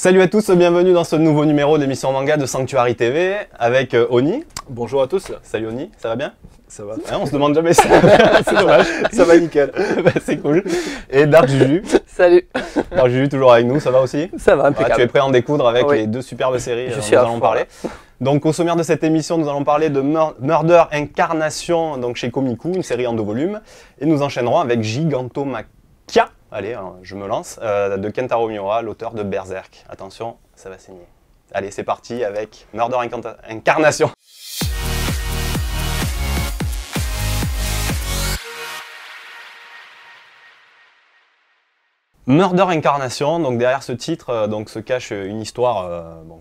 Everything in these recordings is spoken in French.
Salut à tous, bienvenue dans ce nouveau numéro d'émission manga de Sanctuary TV avec Oni. Bonjour à tous. Salut Oni, ça va bien? Ça va. On se demande jamais ça. C'est dommage. Ça va nickel. C'est cool. Et Dark Juju. Salut. Dark Juju toujours avec nous, ça va aussi? Ça va, impeccable. Tu es prêt à en découdre avec Oui. les deux superbes séries dont nous suis à allons fond, parler. Donc au sommaire de cette émission, nous allons parler de Murder Incarnation donc chez Komiku, une série en 2 volumes. Et nous enchaînerons avec Gigantomachia, allez, je me lance, de Kentaro Miura, l'auteur de Berserk. Attention, ça va saigner. Allez, c'est parti avec Murder Incarnation. Murder Incarnation, donc derrière ce titre se cache une histoire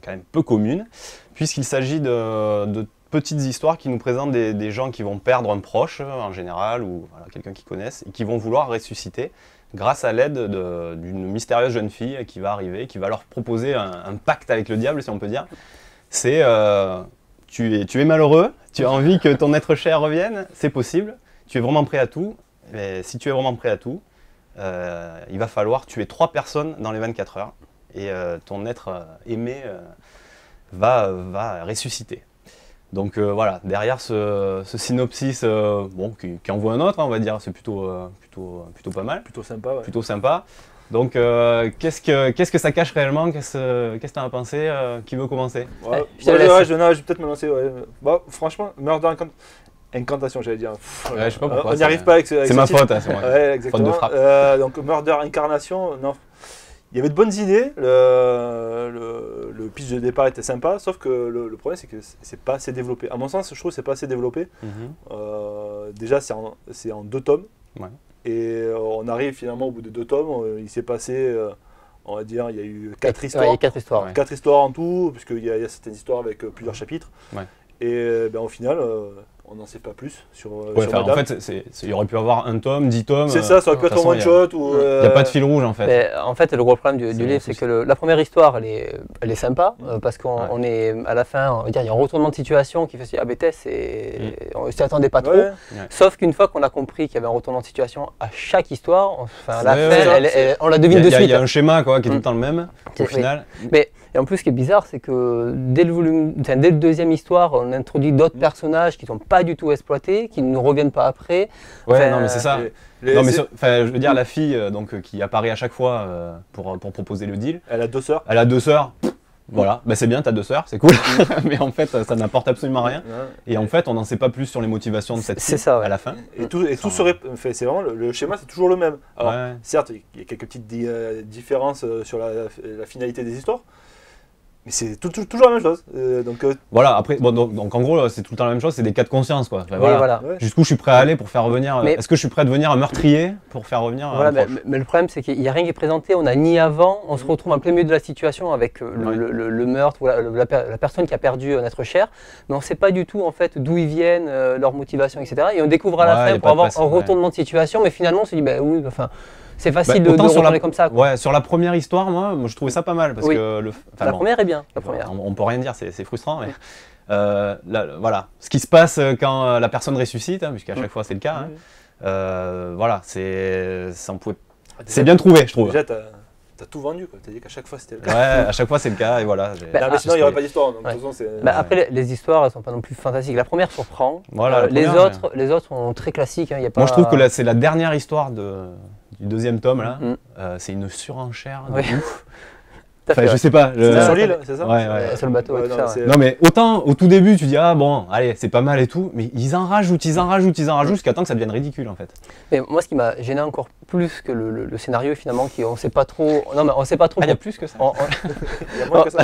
quand même peu commune, puisqu'il s'agit de petites histoires qui nous présentent des gens qui vont perdre un proche en général, ou voilà, quelqu'un qu'ils connaissent, et qui vont vouloir ressusciter grâce à l'aide d'une mystérieuse jeune fille qui va arriver, qui va leur proposer un pacte avec le diable, si on peut dire. C'est tu es malheureux, tu as envie que ton être cher revienne, c'est possible, tu es vraiment prêt à tout, et si tu es vraiment prêt à tout, il va falloir tuer 3 personnes dans les 24 heures et ton être aimé va ressusciter. Donc voilà, derrière ce synopsis qui en vaut un autre, hein, on va dire, c'est plutôt pas mal. Plutôt sympa, ouais. Plutôt sympa. Donc qu'est-ce que ça cache réellement? Qu'est-ce que tu en as pensé? Qui veut commencer? Ouais, je te laisse. je vais peut-être me lancer. Ouais. Bah, franchement, Murder Incantation, j'allais dire. Ouais, je sais pas pourquoi. On n'y arrive pas avec ce C'est ma titre. faute, hein, c'est moi. Ouais, exactement. Faute de frappe. Donc Murder Incarnation, non. Il y avait de bonnes idées, le pitch de départ était sympa, sauf que le problème c'est que c'est pas assez développé. À mon sens, je trouve que c'est pas assez développé. Déjà, c'est en 2 tomes. Ouais. Et on arrive finalement au bout de 2 tomes, il s'est passé, on va dire, il y a eu 4 histoires. Ouais, il y a 4 histoeurs. Ouais. 4 histoires en tout, puisqu'il y a certaines histoires avec plusieurs chapitres. Ouais. Et au final, on n'en sait pas plus sur Ouais, Madame. en fait, il aurait pu avoir un tome, 10 tomes. C'est ça aurait pu être un one-shot. Il n'y a pas de fil rouge en fait. Mais en fait, le gros problème du livre, c'est que la première histoire, elle est sympa, parce qu'on est à la fin, on va dire, il y a un retournement de situation qui fait se dire, ah Bethesda, on ne s'y attendait pas trop. Ouais. Sauf qu'une fois qu'on a compris qu'il y avait un retournement de situation à chaque histoire, enfin, à la Ouais, fin, ouais, on la devine de suite. Il y a un schéma quoi, qui est tout le temps le même, au final. Mais, et en plus, ce qui est bizarre, c'est que dès le deuxième histoire, on introduit d'autres personnages qui ne sont pas du tout exploités, qui ne reviennent pas après. Ouais, Enfin, non, mais c'est ça. Non, mais je veux dire, la fille qui apparaît à chaque fois pour proposer le deal, Elle a 2 sœurs. elle a 2 sœurs. Voilà, bah c'est bien, t'as 2 sœurs, c'est cool. Mais en fait, ça n'apporte absolument rien. Et en fait, on n'en sait pas plus sur les motivations de cette fille à la fin. Et tout serait. C'est vraiment le schéma, c'est toujours le même. Alors, Ouais. certes, il y a quelques petites différences sur la finalité des histoires. Mais c'est toujours la même chose. Voilà, après, donc en gros, c'est tout le temps la même chose, c'est des cas de conscience quoi. Enfin, Oui, voilà. voilà. Ouais. Jusqu'où je suis prêt à aller pour faire revenir. Mais- Est-ce que je suis prêt à devenir un meurtrier pour faire revenir Voilà, un proche? mais le problème, c'est qu'il n'y a rien qui est présenté. On n'a ni avant, on se retrouve en plein milieu de la situation avec le meurtre ou la personne qui a perdu un être cher, mais on ne sait pas du tout en fait d'où ils viennent, leur motivation, etc. Et on découvre à la Ouais, y fin a pour pas de avoir passé, un retournement de situation, mais finalement, on se dit, ben oui, enfin, c'est facile de autant sur retourner comme ça. Quoi. Ouais, sur la première histoire, moi je trouvais ça pas mal parce Oui. que La première est bien. La première. On peut rien dire, c'est frustrant, mais voilà, ce qui se passe quand la personne ressuscite, hein, puisqu'à chaque fois c'est le cas. Hein, voilà, c'est bien trouvé, je trouve. Déjà, t'as tout vendu, quoi. T'as dit qu'à chaque fois c'était le Ouais, cas. à chaque fois c'est le cas et voilà. Non, mais sinon, il n'y aurait pas d'histoire. Donc, de toute façon, c'est. Après, les histoires, elles ne sont pas non plus fantastiques. La première surprend. Voilà, la les première, autres sont très classiques. Hein, y a pas... Moi je trouve que c'est la dernière histoire du 2e tome là. C'est une surenchère de Oui. ouf. Tout à fait, Enfin, je sais pas. C'était sur l'île, c'est ça? Ouais. sur le bateau et Ouais, tout non, ça. c'est- Non mais autant au tout début tu dis ah bon allez c'est pas mal et tout, mais ils en rajoutent jusqu'à temps que ça devienne ridicule en fait. Mais moi, ce qui m'a gêné encore plus que le scénario, finalement, on sait pas trop. Non, mais on sait pas trop. Ah, il y a plus que ça. Il y a moins que ça.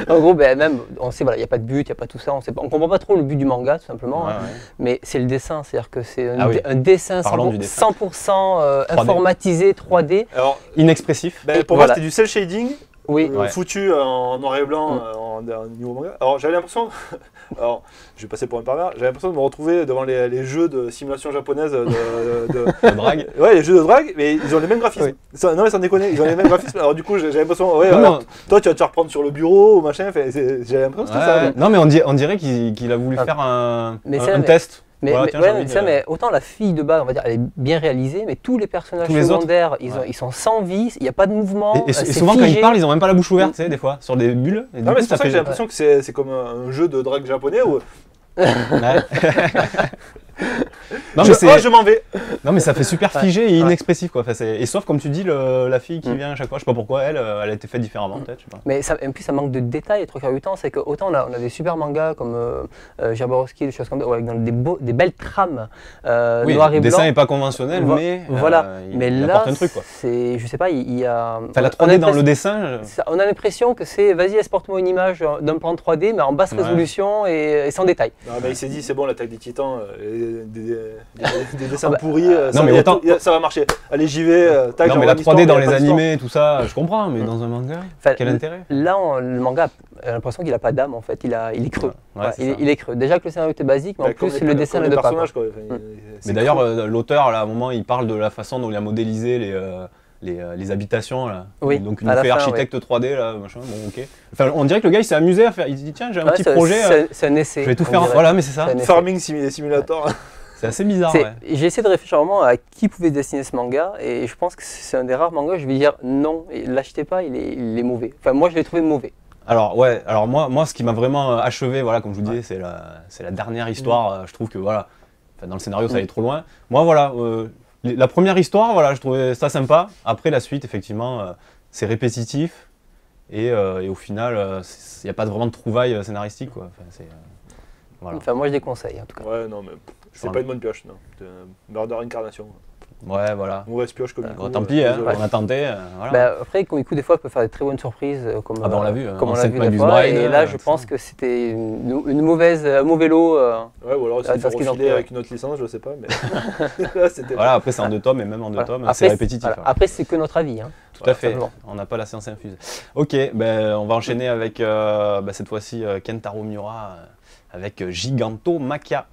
En gros, ben, même, on sait, voilà, il n'y a pas de but, il n'y a pas tout ça. On comprend pas trop le but du manga, tout simplement. Ouais, hein. ouais. Mais c'est le dessin, c'est-à-dire que c'est oui. un dessin Parlons du 100%, dessin. 100% informatisé, 3D. Alors, Inexpressif. pour Voilà. moi, c'était du cel shading. Oui. Ouais. Foutu en noir et blanc en niveau manga. Alors j'avais l'impression, alors je vais passer pour un pervers, j'avais l'impression de me retrouver devant les jeux de simulation japonaise De drague. ouais, les jeux de drague, mais ils ont les mêmes graphismes. Oui. Non mais sans déconner, ils ont les mêmes graphismes. Alors du coup j'avais l'impression, ouais, Non, alors, non. toi tu vas te reprendre sur le bureau ou machin, j'avais l'impression que c'était ça. Ouais. Non mais on dirait qu'il a voulu faire un Mais c'est- test. Mais, Voilà, mais, tiens, ouais, j'ai envie mais ça, de- mais autant la fille de base, on va dire, elle est bien réalisée, mais tous les personnages Tous les autres, secondaires, ouais. ils sont sans vie, il n'y a pas de mouvement. Et c'est souvent, quand figé. ils parlent, ils ont même pas la bouche ouverte, tu sais, des fois, sur des bulles. Et du Non, coup, mais c'est pour ça que j'ai fait- l'impression que c'est comme un jeu de drague japonais où Ouais. Non, mais je m'en vais. non, mais ça fait super figé et Ouais. inexpressif, quoi. Enfin, et sauf, comme tu dis, la fille qui vient à chaque fois, je sais pas pourquoi, elle a été faite différemment, peut-être, je sais pas. Mais ça, en plus, ça manque de détails, les trois quarts du temps. C'est qu'autant on a des super mangas comme Jabberwocky, des choses comme ça, avec des belles trames Oui, noir et le blanc. dessin n'est pas conventionnel, mais Voilà. il Mais là, apporte un truc, quoi. c'est, je sais pas, il y a. Enfin, la on a 3D dans le l'impression- dessin, on a l'impression que c'est, vas-y, exporte-moi une image d'un plan 3D, mais en basse Ouais. résolution et sans détail. Non, mais il s'est dit, c'est bon, l'attaque des titans, des dessins Ah bah, pourris, non, ça, mais autant- ça va marcher. Allez, j'y vais. Tac, non, mais j'envoie la une histoire, 3D dans mais il y a les pas d'histoire. animés, tout ça, je comprends, mais dans un manga, Enfin, quel intérêt? Là, le manga a l'impression qu'il n'a pas d'âme en fait, il est creux. Ouais, c'est ça. il est creux. Déjà que le scénario était basique, mais en Bah, comme plus le dessin comme ne les de pas. personnages, quoi. Enfin, c'est Mais d'ailleurs, creux. l'auteur, là, à un moment, il parle de la façon dont il a modélisé les habitations, là. Oui, Donc, il à nous la fait fin, architecte 3D, là, machin, bon, ok. Enfin, on dirait que le gars, il s'est amusé à faire, il se dit, tiens, j'ai un Ouais, petit projet, c'est un essai. je vais tout on faire, dirait. voilà, mais c'est ça. C'est un essai. Farming Simulator. C'est assez bizarre, C'est- ouais. J'ai essayé de réfléchir vraiment à qui pouvait dessiner ce manga et je pense que c'est un des rares mangas où je vais dire non, l'achetez pas, il est mauvais. Enfin, moi je l'ai trouvé mauvais. Alors ouais, alors moi ce qui m'a vraiment achevé, voilà, comme je vous disais, c'est la dernière histoire. Je trouve que voilà, enfin, dans le scénario ça allait trop loin. Moi voilà, la première histoire, voilà, je trouvais ça sympa. Après la suite, effectivement, c'est répétitif et au final, il n'y a pas vraiment de trouvailles scénaristiques, quoi. Enfin, voilà. Enfin, moi je déconseille en tout cas. Ouais, non, mais c'est Enfin, pas une bonne pioche, non. Murder Incarnation. Ouais, voilà. Mauvaise pioche comme Bon, tant pis, hein, désolé. on a tenté. Voilà. Bah, après, Komiku, des fois, peut faire des très bonnes surprises, comme, Ah bah, on l'a vu, comme on l'a Saint vu Magus des fois. Bride, Et là, je ça. pense que c'était un mauvais lot. Ouais, ou alors Ah, c'est parce qu'ils ont refilé fait, avec une autre licence, je sais pas, mais là c'était. Voilà, après c'est en 2 tomes et même en 2 Voilà. tomes, Après, c'est répétitif. voilà. Voilà. Après, c'est que notre avis. Hein. Tout à fait, simplement. on n'a pas la science infuse. Ok, ben, on va enchaîner avec cette fois-ci Kentaro Miura avec Gigantomachia.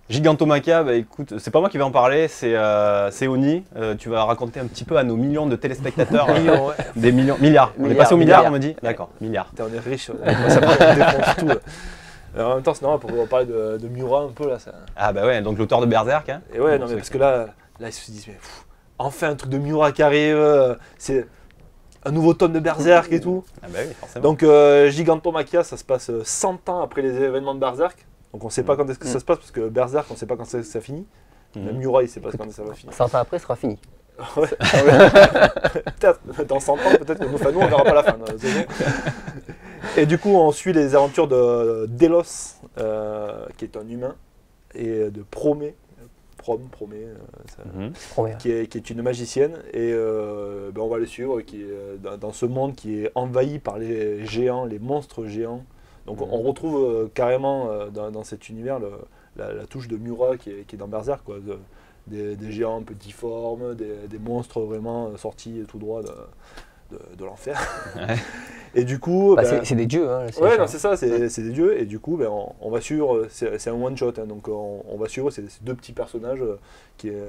Gigantomachia, bah, écoute, c'est pas moi qui vais en parler, c'est Oni. Tu vas raconter un petit peu à nos millions de téléspectateurs, Millions, ouais. des milliards. On est passé au milliard, on me dit. D'accord, milliards. Putain, on est riche, ça défonce tout. Là. Alors, en même temps, c'est normal pour pouvoir parler de Miura un peu là. Ça. Ah bah ouais, donc l'auteur de Berserk. Hein. Et ouais, Bon, non, mais c'est- parce que là ils se disent, mais enfin un truc de Miura qui arrive, c'est un nouveau tome de Berserk et tout. Ah bah oui, forcément. Donc Gigantomachia, ça se passe 100 ans après les événements de Berserk. Donc on sait pas quand est-ce que ça se passe parce que Berserk, on sait pas quand ça finit. Même Miura, il sait pas quand ça va finir. 100 ans après, ce sera fini. Ouais. Peut-être, dans 100 ans, peut-être que nous, enfin, nous on verra pas la fin. Non, c'est bon. Et du coup, on suit les aventures de Delos, qui est un humain, et de Promé, Promets. qui est une magicienne. Et on va le suivre, qui est dans ce monde qui est envahi par les géants, les monstres géants. Donc on retrouve carrément dans cet univers la touche de Miura qui est dans Berserk, quoi. Des géants un peu difformes, des monstres vraiment sortis tout droit de l'enfer. Ouais. Et du coup, Bah, ben, c'est des dieux. Hein, ouais, les non, chats. c'est ça, c'est des dieux. Et du coup, ben, on va suivre, c'est un one shot, hein, donc on va suivre ces deux petits personnages qui est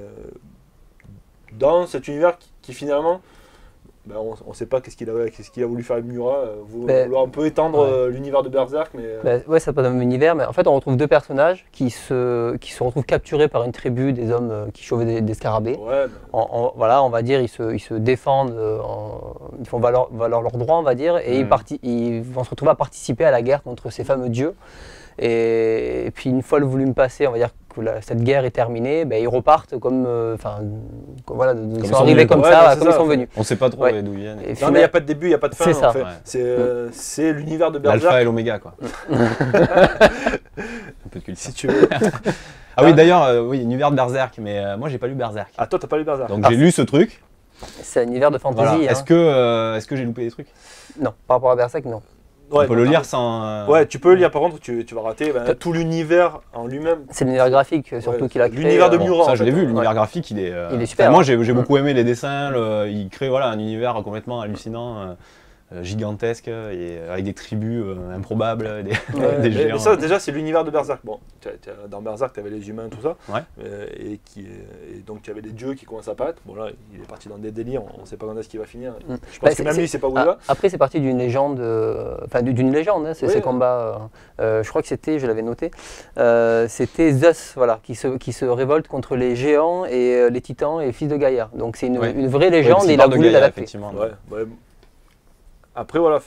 dans cet univers qui finalement, ben, on ne sait pas qu'est-ce qu'il a voulu faire avec Miura, vouloir un peu étendre l'univers de Berserk, mais Bah, ouais, ça pas dans le même univers, mais en fait, on retrouve deux personnages qui se retrouvent capturés par une tribu des hommes qui chauvaient des scarabées. ouais, Voilà, on va dire, ils se défendent, ils font valoir leurs droits, on va dire, et ils vont se retrouver à participer à la guerre contre ces fameux dieux. Et puis une fois le volume passé, on va dire que cette guerre est terminée, ben, ils repartent comme, voilà, ils ils sont sont arrivés venus, comme quoi. ça, Ouais, voilà, c'est comme ils ça, sont en fait. venus. On sait pas trop Ouais. d'où ils viennent. Et non, mais il n'y a pas de début, il n'y a pas de fin. C'est ça. En fait. Ouais. C'est l'univers de L'alpha Berserk, et l'oméga, quoi. un peu de culture. si tu veux. Ah oui, d'ailleurs, oui, univers de Berserk, mais moi j'ai pas lu Berserk. Ah, toi, t'as pas lu Berserk. Donc j'ai lu ce truc. C'est un univers de fantasy. Voilà. Hein. Est-ce que j'ai loupé des trucs? Non, par rapport à Berserk, non. Ouais, On peut le lire sans. Ouais, tu peux le lire, par contre, tu vas rater tout l'univers en lui-même. C'est l'univers graphique surtout Ouais, qu'il a créé. l'univers de Bon, Miura, ça en je l'ai fait. vu, l'univers graphique il est. Il est super, Moi hein. j'ai beaucoup aimé les dessins, il crée voilà, un univers complètement hallucinant. gigantesques et avec des tribus improbables, mais géants. ça, déjà, c'est l'univers de Berserk. Bon, dans Berserk, tu avais les humains, tout ça. Ouais. Et donc, tu avais des dieux qui commencent à apparaître. Bon, là, il est parti dans des délires. On ne sait pas quand est-ce qu'il va finir. Je pense que même lui, il ne sait pas où il va. Après, c'est parti d'une légende, d'une légende, hein, ces combats. Je crois que c'était, je l'avais noté, c'était Zeus, voilà, qui se révolte contre les géants et les titans et fils de Gaïa. Donc, c'est une vraie légende et il a voulu l'adapter. Ouais. Après, voilà,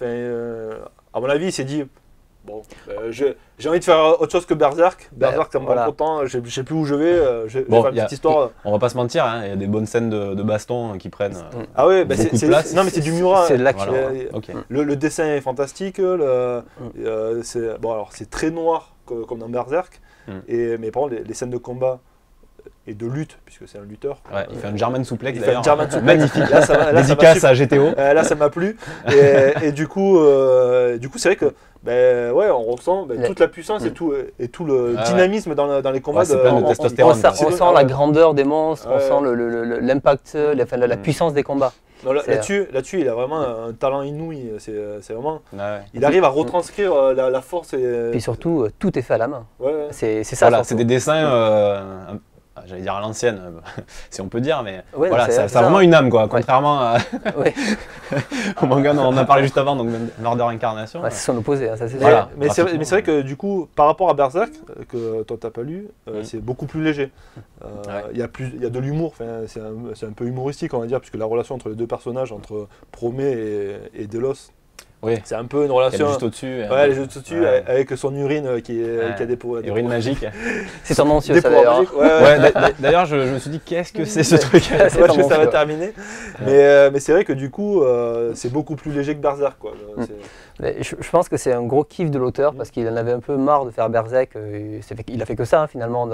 à mon avis, il s'est dit, bon, j'ai envie de faire autre chose que Berserk. Berserk, ça me prend trop de temps, je sais plus où je vais, je vais faire une petite histoire. On va pas se mentir, hein, il y a des bonnes scènes de baston qui prennent ah ouais, beaucoup de place. Non mais c'est du Murat. C'est de l'action. Okay. Le dessin est fantastique, c'est très noir comme dans Berserk, mais par contre, les scènes de combat et de lutte, puisque c'est un lutteur. Ouais, il fait un German suplex d'ailleurs. Magnifique. Là, dédicace à GTO. Là, ça m'a plu. Et du coup, c'est vrai que on ressent toute la puissance et tout le dynamisme dans les combats. C'est plein de testostérone. On sent la grandeur des monstres, on sent l'impact, la puissance des combats. Là-dessus, il a vraiment un talent inouï. C'est vraiment. Il arrive à retranscrire la force. Et puis surtout, tout est fait à la main. Ouais. C'est ça. Voilà, c'est des dessins. J'allais dire à l'ancienne, si on peut dire, mais voilà, ça a vraiment une âme, quoi. Contrairement au manga dont on a parlé juste avant, donc Murder Incarnation. C'est son opposé, hein, ça c'est voilà. Mais c'est vrai que du coup, par rapport à Berserk, que toi t'as pas lu, c'est beaucoup plus léger. Il y a de l'humour, c'est un peu humoristique, on va dire, puisque la relation entre les deux personnages, entre Promé et Delos, c'est un peu une relation. Juste au-dessus. Ouais, juste au-dessus, avec son urine qui a des poids. Urine magique. C'est tendancieux, ça d'ailleurs. D'ailleurs, je me suis dit, qu'est-ce que c'est ce truc? Ça va terminer. Mais c'est vrai que du coup, c'est beaucoup plus léger que Berserk, quoi. Je pense que c'est un gros kiff de l'auteur parce qu'il en avait un peu marre de faire Berserk. Il a fait que ça, finalement,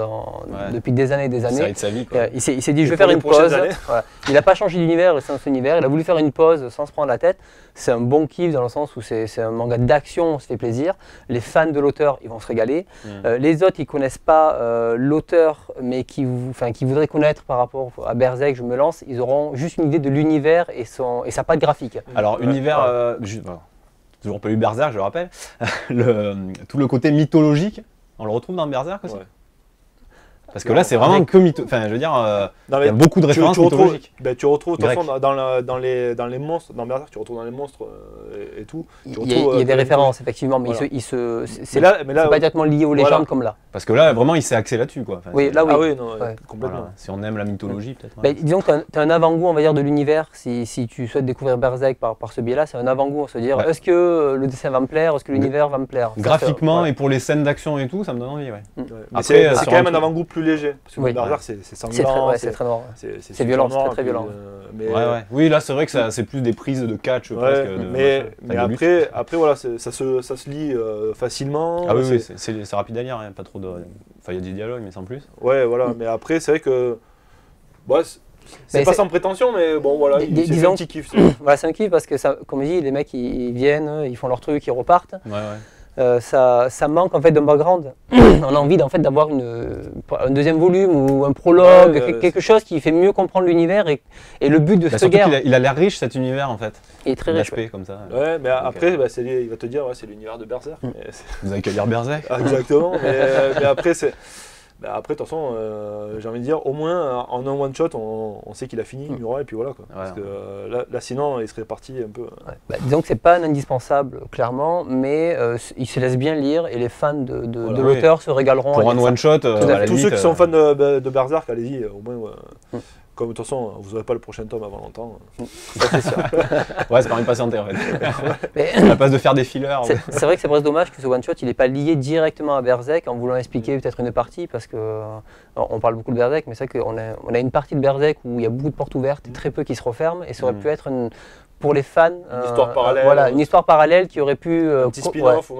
depuis des années et des années. De sa vie, quoi. Il s'est dit, je vais faire une pause. Il n'a pas changé d'univers, c'est un univers. Il a voulu faire une pause sans se prendre la tête. C'est un bon kiff dans le sens où c'est un manga d'action, on se fait plaisir. Les fans de l'auteur, ils vont se régaler. Les autres, ils ne connaissent pas l'auteur, mais qui voudraient connaître par rapport à Berserk, je me lance, ils auront juste une idée de l'univers et sa patte graphique. Alors, univers, toujours pas eu Berserk, je le rappelle, tout le côté mythologique, on le retrouve dans Berserk aussi. Parce que là, c'est vraiment que mytho. Enfin, je veux dire, il y a beaucoup de références mythologiques. Tu retrouves, de toute façon, dans les monstres, dans Berserk, tu retrouves dans les monstres et tout. Il y a des références, effectivement, mais c'est pas directement lié aux légendes comme là. Parce que là, vraiment, il s'est axé là-dessus, quoi. Oui, là, oui. Complètement. Si on aime la mythologie, peut-être. Disons que tu as un avant-goût, on va dire, de l'univers. Si tu souhaites découvrir Berserk par ce biais-là, c'est un avant-goût, on se dire, est-ce que le dessin va me plaire, est-ce que l'univers va me plaire? Graphiquement et pour les scènes d'action et tout, ça me donne envie, Mais c'est quand même un avant-goût plus léger. Parce que Berserk, c'est sanglant. C'est très noir. C'est violent, c'est très violent. Oui, là, c'est vrai que c'est plus des prises de catch. Mais après, voilà, ça se lit facilement. Ah oui, c'est rapide à lire, hein, pas trop de. Enfin, il y a des dialogues, mais sans plus. Ouais, voilà. Mais après, c'est vrai que. C'est pas sans prétention, mais bon, voilà, c'est un petit kiff. Voilà, c'est un kiff parce que, comme je dis, les mecs, ils viennent, ils font leur truc, ils repartent. Ça manque en fait d'un background. On a envie d'avoir un deuxième volume ou un prologue, quelque chose qui fait mieux comprendre l'univers et le but de cette guerre. Il a l'air riche cet univers en fait. Il est très riche. Comme ça. Ouais, mais après, il va te dire, c'est l'univers de Berserk. Vous avez qu'à lire Berserk. Exactement. mais après, c'est. Après, de toute façon, j'ai envie de dire, au moins en un one-shot, on sait qu'il a fini, Murat, et puis voilà. Quoi. Parce que là, sinon, il serait parti un peu. Disons que c'est pas un indispensable, clairement, mais il se laisse bien lire et les fans de l'auteur se régaleront. Pour un one-shot, tous ceux qui sont fans de Berserk, allez-y, au moins. Comme de toute façon, vous n'aurez pas le prochain tome avant longtemps. Ça, c'est sûr. Ça permet de patienter en fait. À la place de faire des fillers. C'est vrai que c'est presque dommage que ce one-shot il n'est pas lié directement à Berserk en voulant expliquer peut-être une partie parce que on parle beaucoup de Berserk, mais c'est vrai qu'on a une partie de Berserk où il y a beaucoup de portes ouvertes et très peu qui se referment et ça aurait pu être pour les fans, une histoire parallèle. Voilà, une histoire parallèle qui aurait pu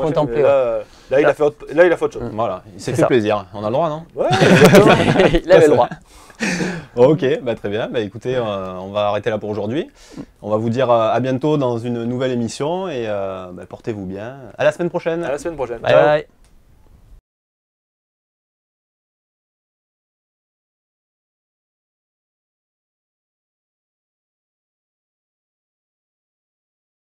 contempler. Là, il a fait autre chose. Voilà, il s'est fait plaisir. On a le droit, non? Ouais, il avait le droit. Ok, très bien. Écoutez, on va arrêter là pour aujourd'hui. On va vous dire à bientôt dans une nouvelle émission et portez-vous bien. À la semaine prochaine. À la semaine prochaine. Bye bye.